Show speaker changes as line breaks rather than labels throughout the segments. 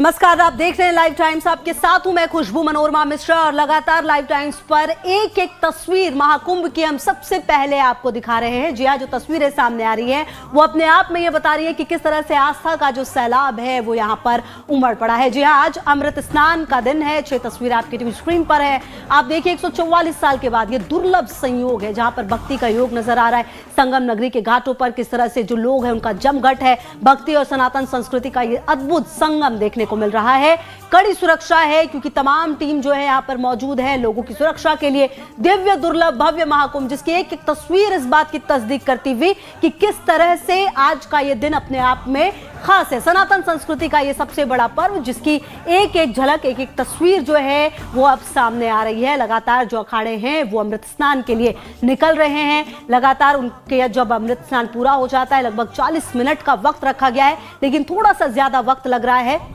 नमस्कार, आप देख रहे हैं लाइव टाइम्स। आपके साथ हूं मैं खुशबू मनोरमा मिश्रा और लगातार लाइव टाइम्स पर एक एक तस्वीर महाकुंभ की हम सबसे पहले आपको दिखा रहे हैं। जी हां, जो तस्वीरें सामने आ रही हैं वो अपने आप में ये बता रही है कि किस तरह से आस्था का जो सैलाब है वो यहाँ पर उमड़ पड़ा है। जी हां, आज अमृत स्नान का दिन है। 6 तस्वीर आपकी टीवी स्क्रीन पर है। आप देखिए 144 साल के बाद ये दुर्लभ संयोग है जहां पर भक्ति का योग नजर आ रहा है। संगम नगरी के घाटों पर किस तरह से जो लोग हैं उनका जमघट है। भक्ति और सनातन संस्कृति का ये अद्भुत संगम देखने को मिल रहा है। कड़ी सुरक्षा है क्योंकि तमाम टीम जो है यहाँ पर मौजूद है लोगों की सुरक्षा के लिए। दिव्य दुर्लभ भव्य महाकुंभ जिसकी एक एक तस्वीर इस बात की तस्दीक करती हुई कि किस तरह से आज का ये दिन अपने आप में खास है। सनातन संस्कृति का ये सबसे बड़ा पर्व जिसकी एक एक झलक एक एक तस्वीर जो है वो अब सामने आ रही है। लगातार जो अखाड़े हैं वो अमृत स्नान के लिए निकल रहे हैं। लगातार उनके जब अमृत स्नान पूरा हो जाता है लगभग 40 मिनट का वक्त रखा गया है, लेकिन थोड़ा सा ज्यादा वक्त लग रहा है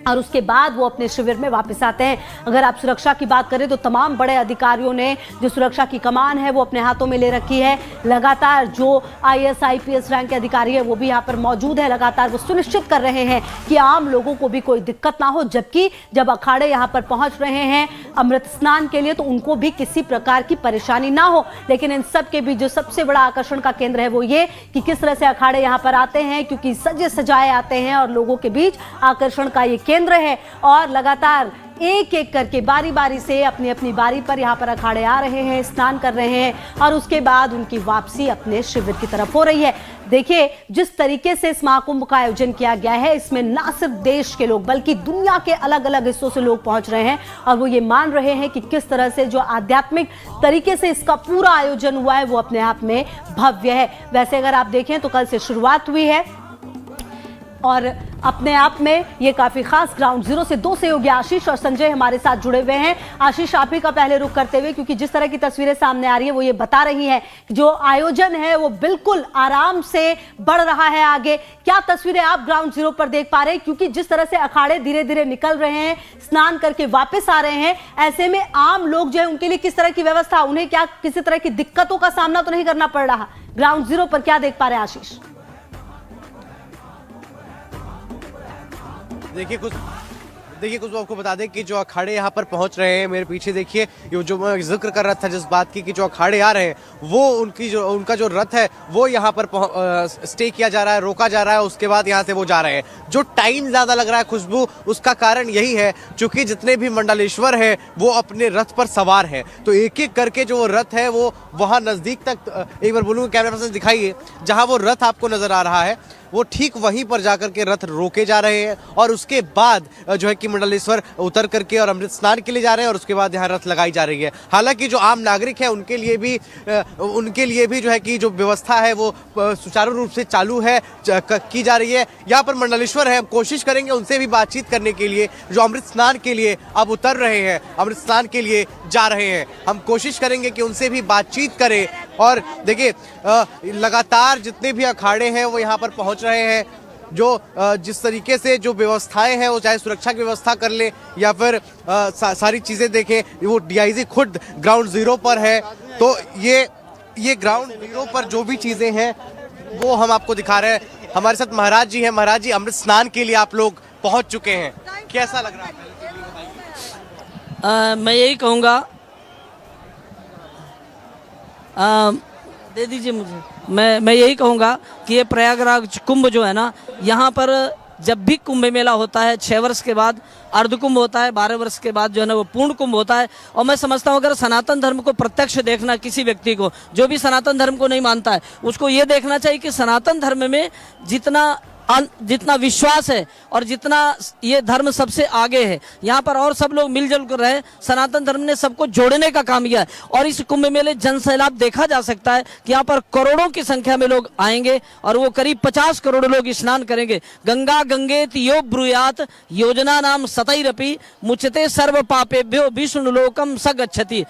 और उसके बाद वो अपने शिविर में वापस आते हैं। अगर आप सुरक्षा की बात करें तो तमाम बड़े अधिकारियों ने जो सुरक्षा की कमान है वो अपने हाथों में ले रखी है। लगातार जो IAS IPS रैंक के अधिकारी है वो भी यहाँ पर मौजूद है। लगातार वो सुनिश्चित कर रहे हैं कि आम लोगों को भी कोई दिक्कत ना हो, जबकि जब अखाड़े यहाँ पर पहुंच रहे हैं अमृत स्नान के लिए तो उनको भी किसी प्रकार की परेशानी ना हो। लेकिन इन सब के बीच जो सबसे बड़ा आकर्षण का केंद्र है वो ये कि किस तरह से अखाड़े यहाँ पर आते हैं, क्योंकि सजे सजाए आते हैं और लोगों के बीच आकर्षण का ये केंद्र है। और लगातार एक एक करके बारी बारी से अपनी अपनी बारी पर यहाँ पर अखाड़े आ रहे हैं, स्नान कर रहे हैं और उसके बाद उनकी वापसी अपने शिविर की तरफ हो रही है। देखिए जिस तरीके से इस महाकुंभ का आयोजन किया गया है इसमें ना सिर्फ देश के लोग बल्कि दुनिया के अलग अलग हिस्सों से लोग पहुंच रहे हैं और वो ये मान रहे हैं कि किस तरह से जो आध्यात्मिक तरीके से इसका पूरा आयोजन हुआ है वो अपने आप में भव्य है। वैसे अगर आप देखें तो कल से शुरुआत हुई है और अपने आप में ये काफी खास ग्राउंड जीरो से 2 सहयोगी आशीष और संजय हमारे साथ जुड़े हुए हैं। आशीष, आप ही का पहले रुख करते हुए, क्योंकि जिस तरह की तस्वीरें सामने आ रही है वो ये बता रही है जो आयोजन है वो बिल्कुल आराम से बढ़ रहा है आगे। क्या तस्वीरें आप ग्राउंड जीरो पर देख पा रहे हैं? क्योंकि जिस तरह से अखाड़े धीरे धीरे निकल रहे हैं, स्नान करके वापस आ रहे हैं, ऐसे में आम लोग जो है उनके लिए किस तरह की व्यवस्था, उन्हें क्या किसी तरह की दिक्कतों का सामना तो नहीं करना पड़ रहा? ग्राउंड जीरो पर क्या देख पा रहे हैं आशीष?
देखिए कुछ आपको बता दें कि जो अखाड़े यहाँ पर पहुँच रहे हैं, मेरे पीछे देखिए ये जो मैं जिक्र कर रहा था जिस बात की कि जो अखाड़े आ रहे हैं वो उनका जो रथ है वो यहाँ पर स्टे किया जा रहा है, रोका जा रहा है, उसके बाद यहाँ से वो जा रहे हैं। जो टाइम ज़्यादा लग रहा है खुशबू, उसका कारण यही है क्योंकि जितने भी मंडलेश्वर हैं वो अपने रथ पर सवार हैं, तो एक एक करके जो रथ है वो वहाँ नज़दीक तक, एक बार बोलूँगा कैमरा पर्सन दिखाइए, जहाँ वो रथ आपको नज़र आ रहा है वो ठीक वहीं पर जाकर के रथ रोके जा रहे हैं और उसके बाद जो है कि मंडलेश्वर उतर करके और अमृत स्नान के लिए जा रहे हैं और उसके बाद यहाँ रथ लगाई जा रही है। हालांकि जो आम नागरिक है उनके लिए भी जो है कि जो व्यवस्था है वो सुचारू रूप से चालू है, की जा रही है। यहाँ पर मंडलेश्वर है, कोशिश करेंगे उनसे भी बातचीत करने के लिए जो अमृत स्नान के लिए अब उतर रहे हैं, अमृत स्नान के लिए जा रहे हैं। हम कोशिश करेंगे कि उनसे भी बातचीत करें। और देखिए लगातार जितने भी अखाड़े हैं वो यहाँ पर पहुँच रहे हैं। जो जिस तरीके से जो व्यवस्थाएं हैं वो चाहे सुरक्षा की व्यवस्था कर ले या फिर सारी चीज़ें देखें, वो DIG खुद ग्राउंड जीरो पर है, तो ये ग्राउंड जीरो पर जो भी चीज़ें हैं वो हम आपको दिखा रहे हैं। हमारे साथ महाराज जी हैं। महाराज जी, अमृत स्नान के लिए आप लोग पहुँच चुके हैं, कैसा लग रहा है?
मैं यही कहूँगा, दे दीजिए मुझे। मैं यही कहूँगा कि ये प्रयागराज कुंभ जो है ना, यहाँ पर जब भी कुंभ मेला होता है 6 वर्ष के बाद अर्ध कुंभ होता है, 12 वर्ष के बाद जो है ना वो पूर्ण कुंभ होता है। और मैं समझता हूँ अगर सनातन धर्म को प्रत्यक्ष देखना, किसी व्यक्ति को जो भी सनातन धर्म को नहीं मानता है उसको ये देखना चाहिए कि सनातन धर्म में जितना विश्वास है और जितना ये धर्म सबसे आगे है, यहाँ पर और सब लोग मिलजुल कर रहे। सनातन धर्म ने सबको जोड़ने का काम किया है और इस कुंभ मेले जन सैलाब देखा जा सकता है कि यहाँ पर करोड़ों की संख्या में लोग आएंगे और वो करीब 50 करोड़ लोग स्नान करेंगे। गंगा गंगेत यो ब्रूयात योजना नाम सतैरपि मुच्यते सर्व पापेभ्यो विष्णु लोकम स गच्छति।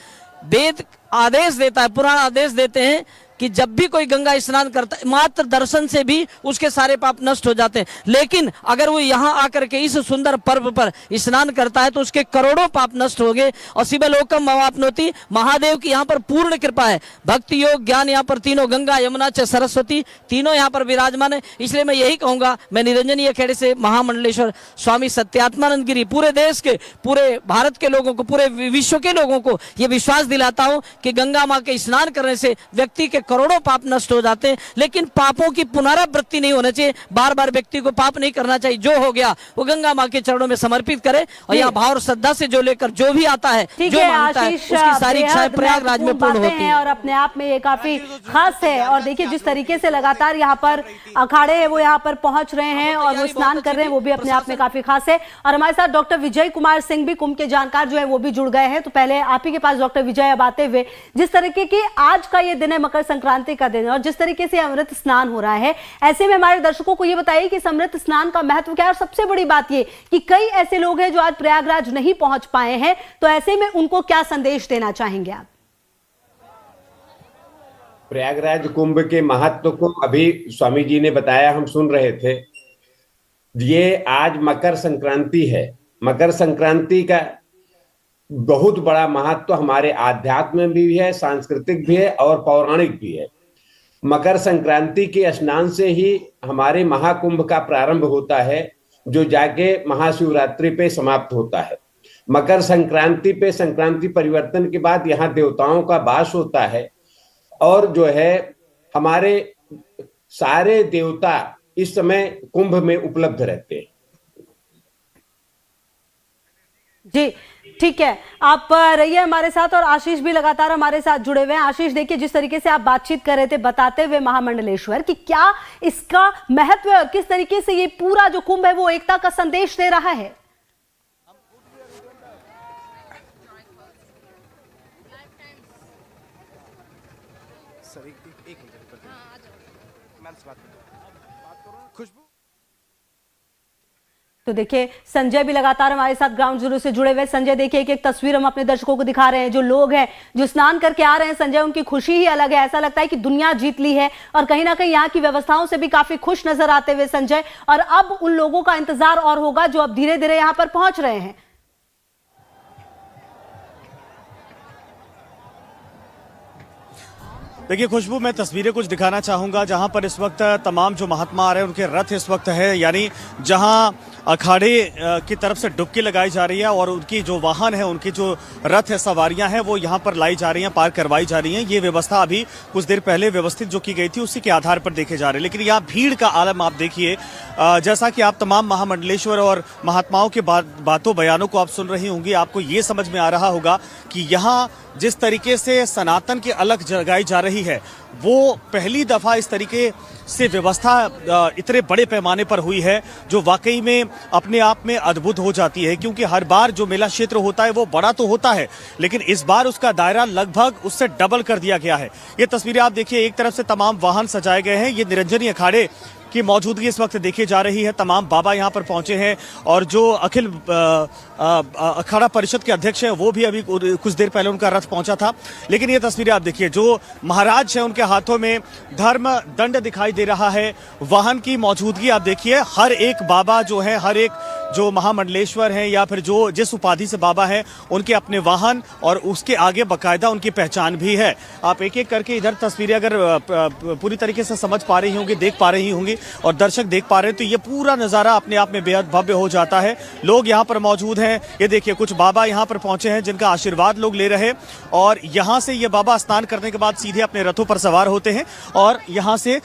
वेद आदेश देता है, पुराण आदेश देते हैं कि जब भी कोई गंगा स्नान करता है मात्र दर्शन से भी उसके सारे पाप नष्ट हो जाते हैं, लेकिन अगर वो यहाँ आकर के इस सुंदर पर्व पर स्नान करता है तो उसके करोड़ों पाप नष्ट हो गए। और शिवलोकम मवाप्नोति, महादेव की यहाँ पर पूर्ण कृपा है। भक्ति योग ज्ञान यहाँ पर तीनों, गंगा यमुना च सरस्वती तीनों यहाँ पर विराजमान है। इसलिए मैं यही कहूंगा, मैं निरंजनीय खेड़े से महामंडलेश्वर स्वामी सत्यात्मानंद गिरी पूरे देश के, पूरे भारत के लोगों को, पूरे विश्व के लोगों को ये विश्वास दिलाता हूं कि गंगा मां के स्नान करने से व्यक्ति के करोड़ों पाप नष्ट हो जाते हैं, लेकिन पापों की पुनरावृत्ति नहीं होना चाहिए। बार बार व्यक्ति को पाप नहीं करना चाहिए। जो हो गया वो गंगा मां के चरणों में समर्पित करे और यहाँ भाव और श्रद्धा से जो लेकर जो भी आता है, जो मांगता है, उसकी सारी इच्छाएं प्रयागराज में पूर्ण होती हैं।
और अपने आप में ये काफी खास है। और देखिए जिस तरीके से लगातार यहाँ पर अखाड़े हैं वो यहाँ पर पहुंच रहे हैं और वो स्नान कर रहे हैं, वो भी अपने आप में काफी खास है। और हमारे साथ डॉक्टर विजय कुमार सिंह भी, कुंभ के जानकार जो है वो भी जुड़ गए हैं। तो पहले आप ही के पास डॉक्टर विजय, अब आते हुए जिस तरीके की आज का ये दिन है, मकर संक्रांति का दिन है, और जिस तरीके से अमृत स्नान हो रहा है, ऐसे में हमारे दर्शकों को ये बताइए कि अमृत स्नान का महत्व क्या है। और सबसे बड़ी बात ये कि कई ऐसे लोग हैं जो आज प्रयागराज नहीं पहुंच पाए हैं, तो ऐसे में उनको क्या संदेश देना चाहेंगे आप?
प्रयागराज कुंभ के महत्व को अभी स्वामी जी ने बताया, हम सुन रहे थे। ये आज मकर संक्रांति है। मकर संक्रांति का बहुत बड़ा महत्व हमारे आध्यात्म में भी है, सांस्कृतिक भी है और पौराणिक भी है। मकर संक्रांति के स्नान से ही हमारे महाकुंभ का प्रारंभ होता है, जो जाके महाशिवरात्रि पे समाप्त होता है। मकर संक्रांति पे, संक्रांति परिवर्तन के बाद यहाँ देवताओं का वास होता है और जो है हमारे सारे देवता इस समय कुंभ में उपलब्ध रहते हैं।
जी ठीक है, आप रहिए हमारे साथ। और आशीष भी लगातार हमारे साथ जुड़े हुए हैं। आशीष, देखिए जिस तरीके से आप बातचीत कर रहे थे, बताते हुए महामंडलेश्वर कि क्या इसका महत्व है और किस तरीके से ये पूरा जो कुंभ है वो एकता का संदेश दे रहा है।
खुशबू,
तो देखिए संजय भी लगातार हमारे साथ ग्राउंड जीरो से जुड़े हुए। संजय, देखिए एक एक तस्वीर हम अपने दर्शकों को दिखा रहे हैं। जो लोग हैं जो स्नान करके आ रहे हैं, संजय, उनकी खुशी ही अलग है। ऐसा लगता है कि दुनिया जीत ली है और कहीं ना कहीं यहाँ की व्यवस्थाओं से भी काफी खुश नजर आते हुए संजय। और अब उन लोगों का इंतजार और होगा जो अब धीरे धीरे यहाँ पर पहुंच रहे हैं।
देखिए खुशबू, मैं तस्वीरें कुछ दिखाना चाहूंगा जहां पर इस वक्त तमाम जो महात्मा आ रहे हैं उनके रथ इस वक्त है, यानी जहां अखाड़े की तरफ से डुबकी लगाई जा रही है और उनकी जो वाहन है, उनकी जो रथ है, सवारियां हैं, वो यहां पर लाई जा रही हैं, पार करवाई जा रही हैं। ये व्यवस्था अभी कुछ देर पहले व्यवस्थित जो की गई थी उसी के आधार पर देखे जा रहे हैं। लेकिन यहाँ भीड़ का आलम आप देखिए, जैसा कि आप तमाम महामंडलेश्वर और महात्माओं के बातों बयानों को आप सुन रही होंगी, आपको ये समझ में आ रहा होगा कि यहाँ जिस तरीके से सनातन की अलख जगाई जा रही है, वो पहली दफा इस तरीके से व्यवस्था इतने बड़े पैमाने पर हुई है, जो वाकई में अपने आप में अद्भुत हो जाती है। क्योंकि हर बार जो मेला क्षेत्र होता है वो बड़ा तो होता है, लेकिन इस बार उसका दायरा लगभग उससे डबल कर दिया गया है। ये तस्वीरें आप देखिए, एक तरफ से तमाम वाहन सजाए गए हैं। ये निरंजनी अखाड़े की मौजूदगी इस वक्त देखी जा रही है। तमाम बाबा यहाँ पर पहुंचे हैं और जो अखिल अखाड़ा परिषद के अध्यक्ष हैं वो भी अभी कुछ देर पहले उनका रथ पहुंचा था। लेकिन ये तस्वीरें आप देखिए, जो महाराज हैं उनके हाथों में धर्म दंड दिखाई दे रहा है। वाहन की मौजूदगी आप देखिए, हर एक बाबा जो है, हर एक जो महामंडलेश्वर हैं या फिर जो जिस उपाधि से बाबा हैं, उनके अपने वाहन और उसके आगे बाकायदा उनकी पहचान भी है। आप एक एक करके इधर तस्वीरें अगर पूरी तरीके से समझ पा रही होंगी, देख पा रही होंगी और दर्शक देख पा रहे हैं, तो ये पूरा नज़ारा अपने आप में बेहद भव्य हो जाता है। लोग यहाँ पर मौजूद हैं। ये देखिए, कुछ बाबा यहाँ पर पहुंचे हैं जिनका आशीर्वाद लोग ले रहे हैं और यहाँ से ये बाबा स्नान करने के बाद सीधे अपने रथों पर सवार होते हैं और यहाँ से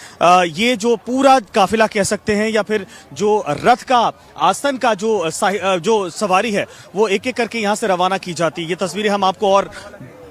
ये जो पूरा काफिला कह सकते हैं या फिर जो रथ का आसन का जो सवारी है वो एक एक करके यहाँ से रवाना की जाती है। ये तस्वीरें हम आपको और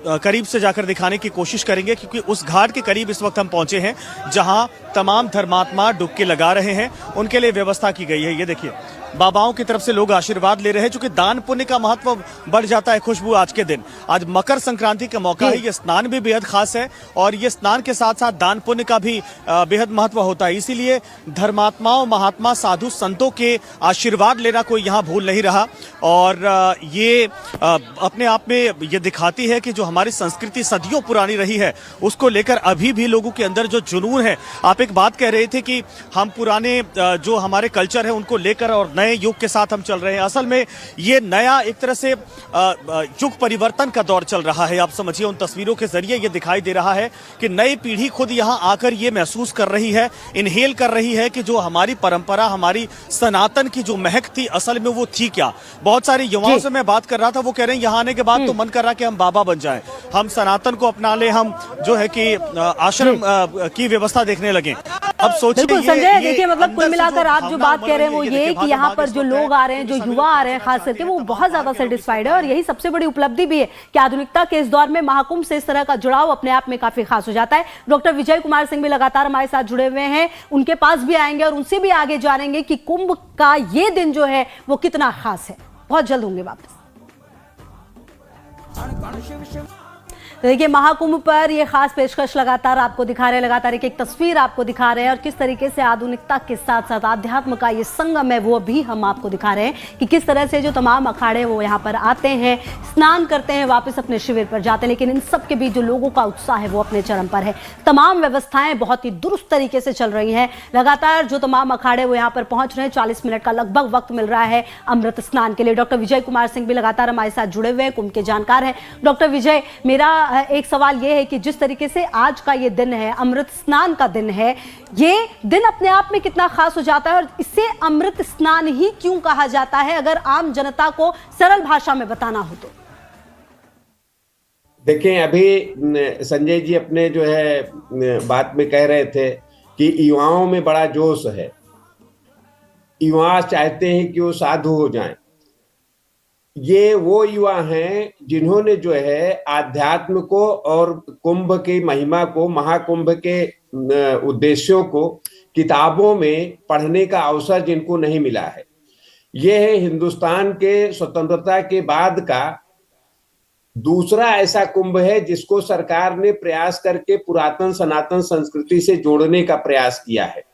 करीब से जाकर दिखाने की कोशिश करेंगे, क्योंकि उस घाट के करीब इस वक्त हम पहुंचे हैं जहां तमाम धर्मात्मा डुबकी लगा रहे हैं, उनके लिए व्यवस्था की गई है। ये देखिए, बाबाओं की तरफ से लोग आशीर्वाद ले रहे हैं, चूंकि दान पुण्य का महत्व बढ़ जाता है। खुशबू, आज के दिन, आज मकर संक्रांति का मौका है, ये स्नान भी बेहद खास है और ये स्नान के साथ साथ दान पुण्य का भी बेहद महत्व होता है। इसीलिए धर्मात्माओं, महात्मा, साधु संतों के आशीर्वाद लेना कोई यहाँ भूल नहीं रहा। और ये अपने आप में ये दिखाती है कि जो हमारी संस्कृति सदियों पुरानी रही है उसको लेकर अभी भी लोगों के अंदर जो जुनून है। आप एक बात कह रहे थे कि हम पुराने जो हमारे कल्चर है उनको लेकर और नए युग के साथ हम चल रहे हैं। असल में ये नया एक तरह से युग परिवर्तन का दौर चल रहा है। आप समझिए, उन तस्वीरों के जरिए ये दिखाई दे रहा है कि नई पीढ़ी खुद यहाँ आकर ये महसूस कर रही है, इनहेल कर रही है कि जो हमारी परंपरा, हमारी सनातन की जो महक थी असल में वो थी क्या। बहुत सारे युवाओं से मैं बात कर रहा था, वो कह रहे हैं यहाँ आने के बाद तो मन कर रहा कि हम बाबा बन जाएं, हम सनातन को अपना ले, हम जो है कि आश्रम की व्यवस्था देखने लगे। अब सोचिए,
बिल्कुल संजय, देखिए मतलब कुल मिलाकर आप जो बात कह रहे हैं वो ये कि यहाँ पर जो लोग आ रहे हैं, जो युवा आ रहे हैं खास करके, वो बहुत ज्यादा सेटिस्फाइड है और यही सबसे बड़ी उपलब्धि भी है कि आधुनिकता के इस दौर में महाकुंभ से इस तरह का जुड़ाव अपने आप में काफी खास हो जाता है। डॉक्टर विजय कुमार सिंह भी लगातार हमारे साथ जुड़े हुए हैं, उनके पास भी आएंगे और उनसे भी आगे जानेंगे कि कुंभ का ये दिन जो है वो कितना खास है। बहुत जल्द होंगे वापस। देखिए, महाकुंभ पर ये खास पेशकश लगातार आपको दिखा रहे हैं, लगातार एक एक तस्वीर आपको दिखा रहे हैं और किस तरीके से आधुनिकता के साथ साथ आध्यात्म का ये संगम है वो भी हम आपको दिखा रहे हैं कि किस तरह से जो तमाम अखाड़े वो यहाँ पर आते हैं, स्नान करते हैं, वापस अपने शिविर पर जाते हैं। लेकिन इन सब के बीच जो लोगों का उत्साह है वो अपने चरम पर है। तमाम व्यवस्थाएं बहुत ही दुरुस्त तरीके से चल रही हैं। लगातार जो तमाम अखाड़े वो यहाँ पर पहुंच रहे हैं, 40 मिनट का लगभग वक्त मिल रहा है अमृत स्नान के लिए। डॉक्टर विजय कुमार सिंह भी लगातार हमारे साथ जुड़े हुए हैं, कुंभ के जानकार हैं। डॉक्टर विजय, मेरा एक सवाल यह है कि जिस तरीके से आज का ये दिन है, अमृत स्नान का दिन है, ये दिन अपने आप में कितना खास हो जाता है और इसे अमृत स्नान ही क्यों कहा जाता है, अगर आम जनता को सरल भाषा में बताना हो तो?
देखें, अभी संजय जी अपने जो है बात में कह रहे थे कि युवाओं में बड़ा जोश है, युवा चाहते हैं कि वो साधु हो जाएं। ये वो युवा हैं जिन्होंने जो है आध्यात्म को और कुंभ की महिमा को, महाकुंभ के उद्देश्यों को किताबों में पढ़ने का अवसर जिनको नहीं मिला है। ये है हिंदुस्तान के स्वतंत्रता के बाद का दूसरा ऐसा कुंभ है जिसको सरकार ने प्रयास करके पुरातन सनातन संस्कृति से जोड़ने का प्रयास किया है।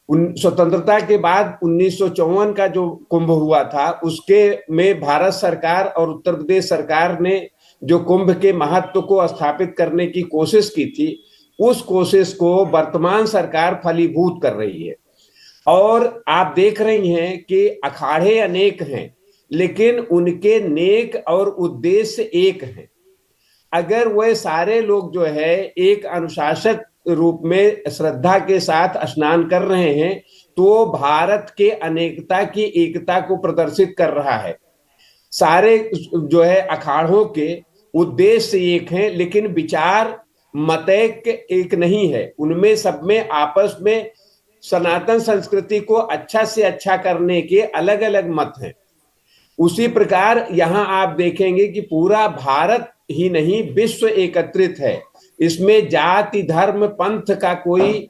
स्वतंत्रता के बाद 1954 का जो कुंभ हुआ था उसके में भारत सरकार और उत्तर प्रदेश सरकार ने जो कुंभ के महत्व को स्थापित करने की कोशिश की थी, उस कोशिश को वर्तमान सरकार फलीभूत कर रही है। और आप देख रही हैं कि अखाड़े अनेक हैं लेकिन उनके नेक और उद्देश्य एक हैं। अगर वह सारे लोग जो है एक अनुशासित रूप में श्रद्धा के साथ स्नान कर रहे हैं तो भारत के अनेकता की एकता को प्रदर्शित कर रहा है। सारे जो है अखाड़ों के उद्देश्य एक हैं लेकिन विचार मतैक एक नहीं है। उनमें सब में आपस में सनातन संस्कृति को अच्छा से अच्छा करने के अलग अलग मत हैं। उसी प्रकार यहाँ आप देखेंगे कि पूरा भारत ही नहीं विश्व एकत्रित है। इसमें जाति धर्म पंथ का कोई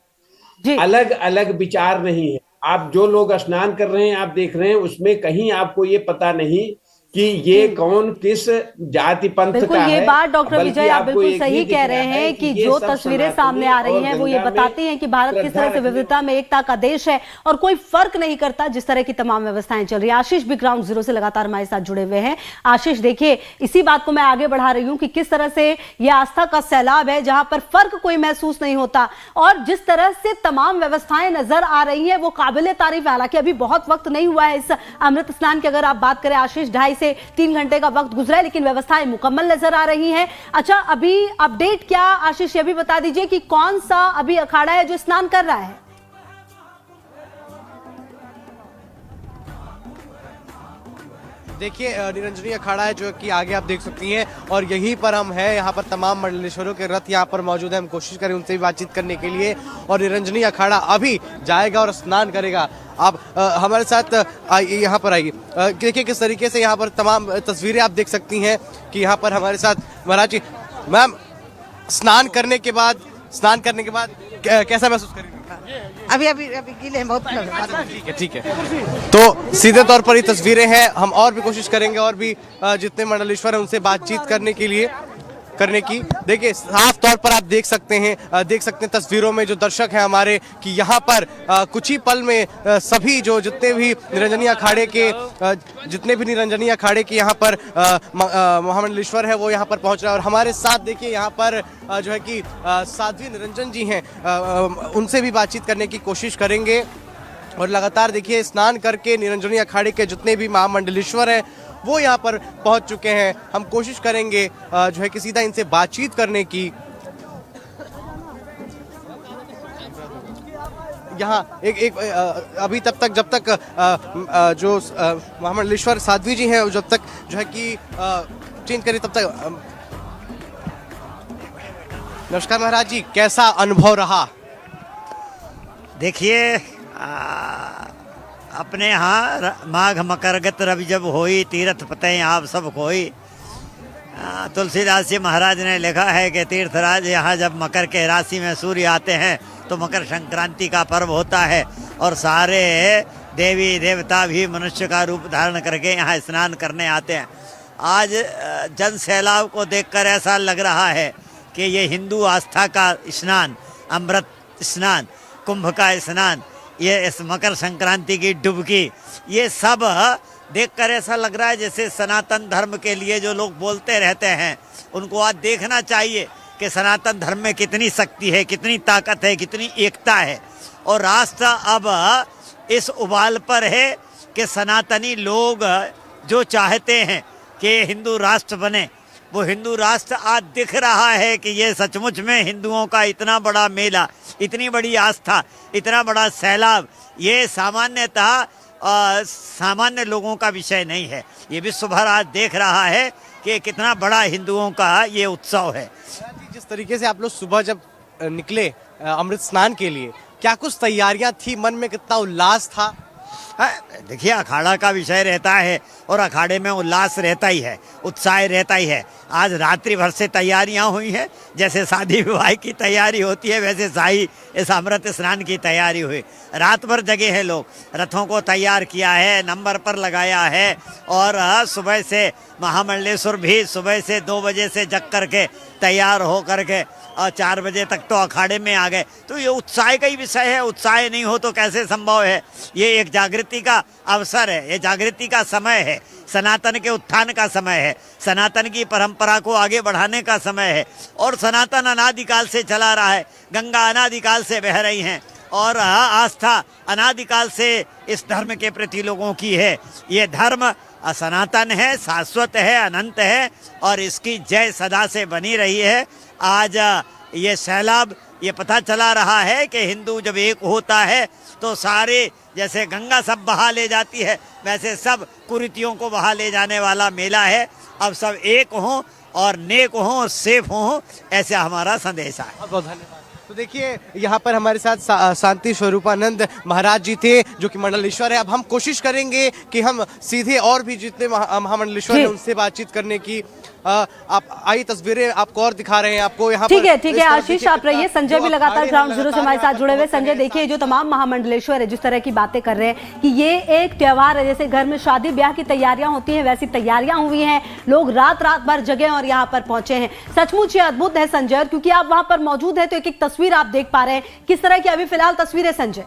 अलग अलग विचार नहीं है। आप जो लोग स्नान कर रहे हैं आप देख रहे हैं उसमें कहीं आपको ये पता नहीं कि ये कौन किस जाति पंथ का है।
ये बात डॉक्टर विजय आप बिल्कुल सही कह रहे हैं कि जो तस्वीरें सामने आ रही हैं वो ये बताती हैं कि भारत किस तरह से विविधता में एकता का देश है और कोई फर्क नहीं करता जिस तरह की तमाम व्यवस्थाएं चल रही है। आशीष भी ग्राउंड जीरो से लगातार हमारे साथ जुड़े हुए हैं। आशीष, देखिए इसी बात को मैं आगे बढ़ा रही हूँ कि किस तरह से ये आस्था का सैलाब है जहां पर फर्क कोई महसूस नहीं होता और जिस तरह से तमाम व्यवस्थाएं नजर आ रही है वो काबिले तारीफ। हालांकि अभी बहुत वक्त नहीं हुआ है इस अमृत स्नान की, अगर आप बात करें आशीष 2.5 से 3 घंटे का वक्त गुजरा है लेकिन व्यवस्थाएं मुकम्मल नजर आ रही हैं। अच्छा, अभी अपडेट क्या आशीष, ये भी बता दीजिए कि कौन सा अभी अखाड़ा है जो स्नान कर रहा है?
देखिए, निरंजनी अखाड़ा है जो कि आगे आप देख सकती हैं और यहीं पर हम हैं। यहाँ पर तमाम मंडलेश्वरों के रथ यहाँ पर मौजूद है। हम कोशिश करें उनसे भी बातचीत करने के लिए और निरंजनी अखाड़ा अभी जाएगा और स्नान करेगा। आप हमारे साथ यहाँ पर आइए। देखिए किस तरीके से यहाँ पर तमाम तस्वीरें आप देख सकती हैं कि यहाँ पर हमारे साथ महाराज जी। मैम, स्नान करने के बाद कैसा महसूस करेंगे?
अभी अभी अभी गीले हैं बहुत।
ठीक है। तो सीधे तौर पर ये तस्वीरें हैं। हम और भी कोशिश करेंगे और भी जितने मंडलेश्वर हैं उनसे बातचीत करने की। देखिए साफ तौर पर आप देख सकते हैं तस्वीरों में जो दर्शक हैं हमारे कि यहाँ पर कुछ ही पल में सभी जितने भी निरंजनी अखाड़े के यहाँ पर महामंडलेश्वर है वो यहाँ पर पहुँच रहा है। और हमारे साथ देखिए यहाँ पर जो है कि साध्वी निरंजन जी हैं, उनसे भी बातचीत करने की कोशिश करेंगे। और लगातार देखिए स्नान करके निरंजनी अखाड़े के जितने भी महामंडलेश्वर हैं वो यहाँ पर पहुंच चुके हैं। हम कोशिश करेंगे जो है कि सीधा इनसे बातचीत करने की। यहाँ एक अभी जब तक जो महामंडलेश्वर साध्वी जी हैं जब तक जो है कि चेंज करें तब तक। नमस्कार महाराज जी, कैसा अनुभव रहा?
देखिए अपने यहाँ माघ मकरगत रवि जब होई, तीर्थ पतय आप सब कोई। तुलसीदास जी महाराज ने लिखा है कि तीर्थराज यहाँ जब मकर के राशि में सूर्य आते हैं तो मकर संक्रांति का पर्व होता है और सारे देवी देवता भी मनुष्य का रूप धारण करके यहाँ स्नान करने आते हैं। आज जन सैलाब को देखकर ऐसा लग रहा है कि ये हिंदू आस्था का स्नान, अमृत स्नान, कुंभ का स्नान, ये इस मकर संक्रांति की डुबकी, ये सब देखकर ऐसा लग रहा है जैसे सनातन धर्म के लिए जो लोग बोलते रहते हैं उनको आज देखना चाहिए कि सनातन धर्म में कितनी शक्ति है, कितनी ताकत है, कितनी एकता है। और राष्ट्र अब इस उबाल पर है कि सनातनी लोग जो चाहते हैं कि हिंदू राष्ट्र बने, वो हिंदू राष्ट्र आज दिख रहा है कि ये सचमुच में हिंदुओं का इतना बड़ा मेला, इतनी बड़ी आस्था, इतना बड़ा सैलाब, ये सामान्यतः सामान्य लोगों का विषय नहीं है। ये विश्व भर आज देख रहा है कि कितना बड़ा हिंदुओं का ये उत्सव है।
जिस तरीके से आप लोग सुबह जब निकले अमृत स्नान के लिए, क्या कुछ तैयारियां थी, मन में कितना उल्लास था?
देखिए अखाड़ा का विषय रहता है और अखाड़े में उल्लास रहता ही है, उत्साह रहता ही है। आज रात्रि भर से तैयारियां हुई हैं, जैसे शादी विवाह की तैयारी होती है वैसे शाही इस अमृत स्नान की तैयारी हुई। रात भर जगे हैं लोग, रथों को तैयार किया है, नंबर पर लगाया है और सुबह से महामंडलेश्वर भी सुबह से 2 बजे से जग करके तैयार हो करके और 4 बजे तक तो अखाड़े में आ गए। तो ये उत्साह का ही विषय है, उत्साह नहीं हो तो कैसे संभव है। ये एक जागृति का अवसर है, ये जागृति का समय है, सनातन के उत्थान का समय है, सनातन की परंपरा को आगे बढ़ाने का समय है। और सनातन अनादिकाल से चला रहा है, गंगा अनादिकाल से बह रही हैं और आस्था अनादिकाल से इस धर्म के प्रति लोगों की है। ये धर्म सनातन है, शाश्वत है, अनंत है और इसकी जय सदा से बनी रही है। आज ये सैलाब ये पता चला रहा है कि हिंदू जब एक होता है तो सारे, जैसे गंगा सब बहा ले जाती है वैसे सब कुरीतियों को बहा ले जाने वाला मेला है। अब सब एक हों और नेक हों और सेफ हों, ऐसा हमारा संदेश है।
बहुत बहुत धन्यवाद। तो देखिए यहाँ पर हमारे साथ शांति स्वरूपानंद महाराज जी थे जो कि मंडलेश्वर है। अब हम कोशिश करेंगे कि हम सीधे और भी जितने महामंडलेश्वर हैं उनसे बातचीत करने की। आप आई तस्वीरें आपको और दिखा रहे हैं आपको यहाँ।
ठीक है आशीष आप रहिए, संजय भी लगातार ग्राउंड जीरो से हमारे साथ जुड़े हुए। संजय देखिए जो तमाम महामंडलेश्वर है जिस तरह की बातें कर रहे हैं कि ये एक त्योहार है, जैसे घर में शादी ब्याह की तैयारियां होती हैं वैसी तैयारियां हुई हैं, लोग रात भर जगे और यहाँ पर पहुंचे हैं। सचमुच ये अद्भुत है संजय, क्योंकि आप वहां पर मौजूद है तो एक एक तस्वीर आप देख पा रहे हैं। किस तरह की अभी फिलहाल तस्वीर है संजय?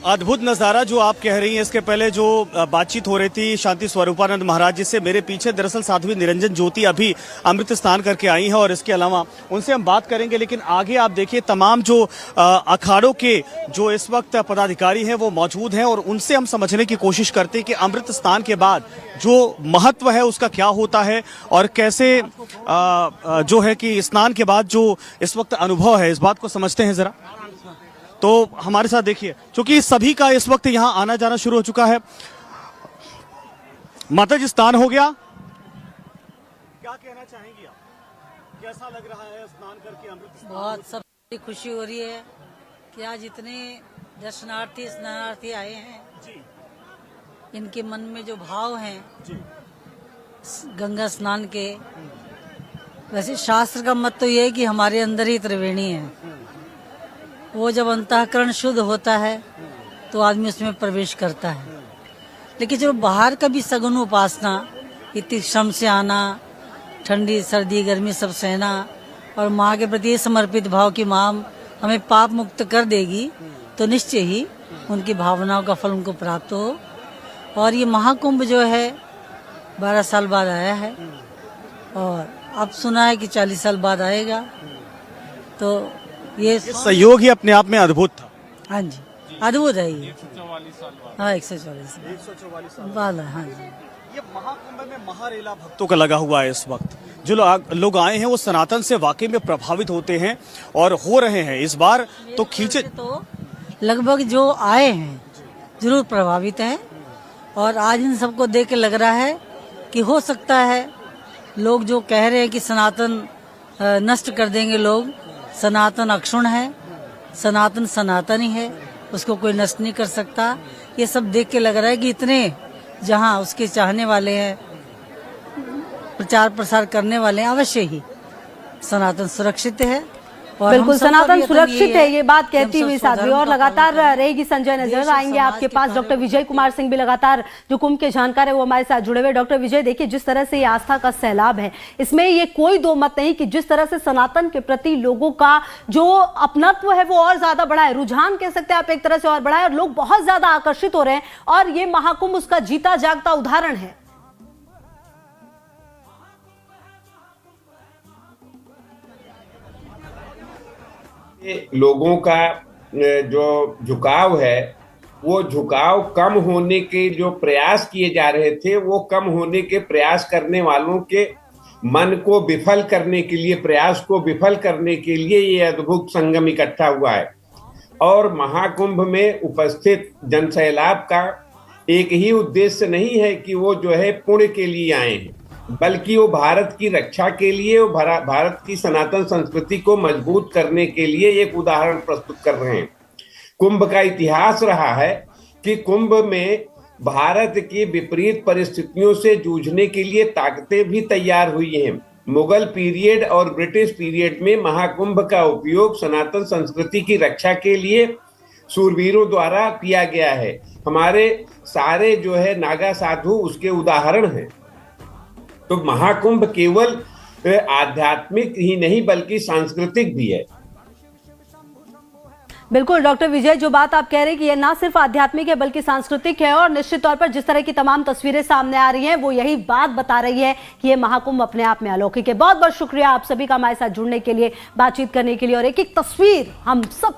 अद्भुत नज़ारा जो आप कह रही हैं। इसके पहले जो बातचीत हो रही थी शांति स्वरूपानंद महाराज जी से, मेरे पीछे दरअसल साध्वी निरंजन ज्योति अभी अमृत स्नान करके आई हैं और इसके अलावा उनसे हम बात करेंगे। लेकिन आगे आप देखिए तमाम जो अखाड़ों के जो इस वक्त पदाधिकारी हैं वो मौजूद हैं और उनसे हम समझने की कोशिश करते हैं कि अमृत स्नान के बाद जो महत्व है उसका क्या होता है और कैसे जो है कि स्नान के बाद जो इस वक्त अनुभव है, इस बात को समझते हैं जरा। तो हमारे साथ देखिए, क्योंकि सभी का इस वक्त यहाँ आना जाना शुरू हो चुका है। माता जी स्नान हो गया, क्या कहना चाहेंगी आप? कैसा लग रहा है स्नान करके अमृत स्नान?
बहुत सबसे खुशी हो रही है कि आज इतने दर्शनार्थी स्नानार्थी आए हैं
जी।
इनके मन में जो भाव हैं
जी।
गंगा स्नान के, वैसे शास्त्र का मत तो ये है कि हमारे अंदर ही त्रिवेणी है। वो जब अंतःकरण शुद्ध होता है तो आदमी उसमें प्रवेश करता है। लेकिन जो बाहर का भी सगुण उपासना, इतनी श्रम से आना, ठंडी सर्दी गर्मी सब सहना और माँ के प्रति समर्पित भाव की माँ हमें पाप मुक्त कर देगी, तो निश्चय ही उनकी भावनाओं का फल उनको प्राप्त हो। और ये महाकुंभ जो है 12 साल बाद आया है और अब सुना है कि 40 साल बाद आएगा। तो ये
सहयोग ही अपने आप में अद्भुत था।
हाँ जी, अद्भुत है ये। 144 साल बाद है। हाँ जी।
ये महाकुंभ में महारेला भक्तों का लगा हुआ है इस वक्त। जो लोग आए हैं वो सनातन से वाकई में प्रभावित होते हैं और हो रहे हैं इस बार तो खींचे।
तो लगभग जो आए हैं जरूर प्रभावित हैं और आज इन सबको देख के लग रहा है कि हो सकता है लोग जो कह रहे हैं कि सनातन नष्ट कर देंगे लोग, सनातन अक्षुण है, सनातन सनातन ही है, उसको कोई नष्ट नहीं कर सकता। ये सब देख के लग रहा है कि इतने जहां उसके चाहने वाले हैं, प्रचार प्रसार करने वाले हैं, अवश्य ही सनातन सुरक्षित है। और
बिल्कुल सनातन सुरक्षित है, ये बात कहती हुई साध्वी और लगातार रहेगी संजय नजर आएंगे आपके पास। डॉक्टर विजय कुमार सिंह भी लगातार जो कुंभ के जानकार है वो हमारे साथ जुड़े हुए। डॉक्टर विजय, देखिए जिस तरह से ये आस्था का सैलाब है, इसमें ये कोई दो मत नहीं कि जिस तरह से सनातन के प्रति लोगों का जो अपनत्व है वो और ज्यादा बढ़ा है, रुझान कह सकते हैं आप एक तरह से और बढ़ा है और लोग बहुत ज्यादा आकर्षित हो रहे हैं और ये महाकुंभ उसका जीता जागता उदाहरण है।
लोगों का जो झुकाव है वो झुकाव कम होने के जो प्रयास किए जा रहे थे, वो कम होने के प्रयास करने वालों के मन को विफल करने के लिए, प्रयास को विफल करने के लिए ये अद्भुत संगम इकट्ठा हुआ है। और महाकुंभ में उपस्थित जनसैलाब का एक ही उद्देश्य नहीं है कि वो जो है पुण्य के लिए आए हैं, बल्कि वो भारत की रक्षा के लिए, वो भारत की सनातन संस्कृति को मजबूत करने के लिए एक उदाहरण प्रस्तुत कर रहे हैं। कुंभ का इतिहास रहा है कि कुंभ में भारत की विपरीत परिस्थितियों से जूझने के लिए ताकतें भी तैयार हुई हैं। मुगल पीरियड और ब्रिटिश पीरियड में महाकुंभ का उपयोग सनातन संस्कृति की रक्षा के लिए सूरवीरों द्वारा किया गया है। हमारे सारे जो है नागा साधु उसके उदाहरण हैं। तो महाकुंभ केवल आध्यात्मिक ही नहीं बल्कि सांस्कृतिक भी है।
बिल्कुल डॉक्टर विजय, जो बात आप कह रहे हैं कि ये ना सिर्फ आध्यात्मिक है बल्कि सांस्कृतिक है और निश्चित तौर पर जिस तरह की तमाम तस्वीरें सामने आ रही हैं वो यही बात बता रही है कि ये महाकुंभ अपने आप में अलौकिक है। बहुत बहुत शुक्रिया आप सभी का हमारे साथ जुड़ने के लिए, बातचीत करने के लिए और एक एक तस्वीर हम सब